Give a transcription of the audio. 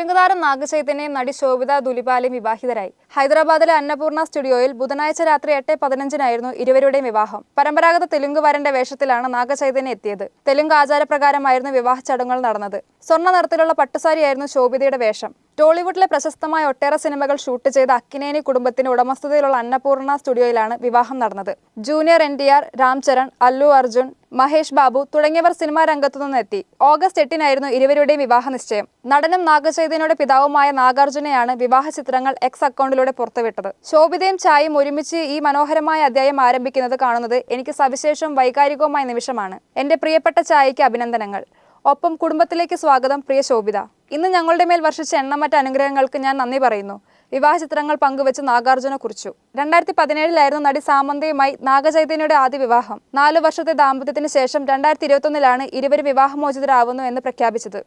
തെലുങ്കുതാരം നാഗചൈതന്യയും നടി ശോഭിത ധുലിപാലയും വിവാഹിതരായി. ഹൈദരാബാദിലെ അന്നപൂർണ സ്റ്റുഡിയോയിൽ ബുധനാഴ്ച രാത്രി 8:15 ഇരുവരുടെയും വിവാഹം. പരമ്പരാഗത തെലുങ്ക് വരന്റെ വേഷത്തിലാണ് നാഗചൈതന്യ എത്തിയത്. തെലുങ്ക് ആചാരപ്രകാരമായിരുന്നു വിവാഹ ചടങ്ങുകൾ നടന്നത്. സ്വർണ്ണ നിറത്തിലുള്ള പട്ടുസാരിയായിരുന്നു ശോഭിതയുടെ വേഷം. ടോളിവുഡിലെ പ്രശസ്തമായ ഒട്ടേറെ സിനിമകൾ ഷൂട്ട് ചെയ്ത അക്കിനേനി കുടുംബത്തിന്റെ ഉടമസ്ഥതയിലുള്ള അന്നപൂർണ സ്റ്റുഡിയോയിലാണ് വിവാഹം നടന്നത്. ജൂനിയർ NTR, രാംചരൺ, അല്ലു അർജുൻ, മഹേഷ് ബാബു തുടങ്ങിയവർ സിനിമാ രംഗത്തുനിന്ന് എത്തി. ഓഗസ്റ്റ് 8 ഇരുവരുടെയും വിവാഹ നിശ്ചയം. നടനും നാഗചൈതന്യയുടെ പിതാവുമായ നാഗാർജുനയാണ് വിവാഹ ചിത്രങ്ങൾ എക്സ് അക്കൗണ്ടിലൂടെ പുറത്തുവിട്ടത്. ശോഭിതയും ചായയും ഒരുമിച്ച് ഈ മനോഹരമായ അധ്യായം ആരംഭിക്കുന്നത് കാണുന്നത് എനിക്ക് സവിശേഷവും വൈകാരികവുമായ നിമിഷമാണ്. എന്റെ പ്രിയപ്പെട്ട ചായയ്ക്ക് അഭിനന്ദനങ്ങൾ. ഒപ്പം കുടുംബത്തിലേക്ക് സ്വാഗതം പ്രിയ ശോഭിത. ഇന്ന് ഞങ്ങളുടെ മേൽ വർഷിച്ച എണ്ണമറ്റ അനുഗ്രഹങ്ങൾക്ക് ഞാൻ നന്ദി പറയുന്നു. വിവാഹ ചിത്രങ്ങൾ പങ്കുവച്ച് നാഗാർജുന കുറിച്ചു. 2017 നടി സാമന്തയുമായി നാഗചൈതന്യയുടെ ആദ്യ വിവാഹം. 4 വർഷത്തെ ദാമ്പത്യത്തിന് ശേഷം 2021 ഇരുവരും വിവാഹമോചിതരാവുന്നു എന്ന് പ്രഖ്യാപിച്ചത്.